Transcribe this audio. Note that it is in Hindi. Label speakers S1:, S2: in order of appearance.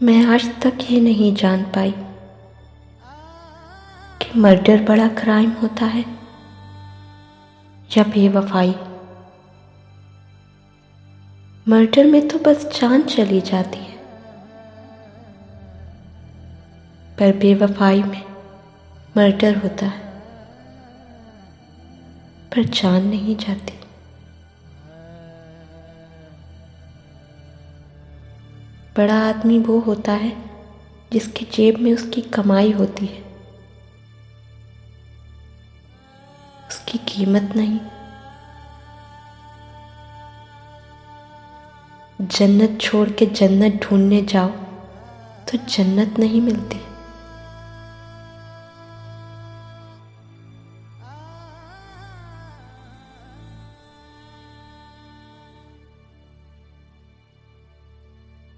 S1: मैं आज तक ये नहीं जान पाई कि मर्डर बड़ा क्राइम होता है या बेवफाई। मर्डर में तो बस जान चली जाती है, पर बेवफाई में मर्डर होता है पर जान नहीं जाती। बड़ा आदमी वो होता है जिसकी जेब में उसकी कमाई होती है, उसकी कीमत नहीं। जन्नत छोड़ के जन्नत ढूंढने जाओ तो जन्नत नहीं मिलती।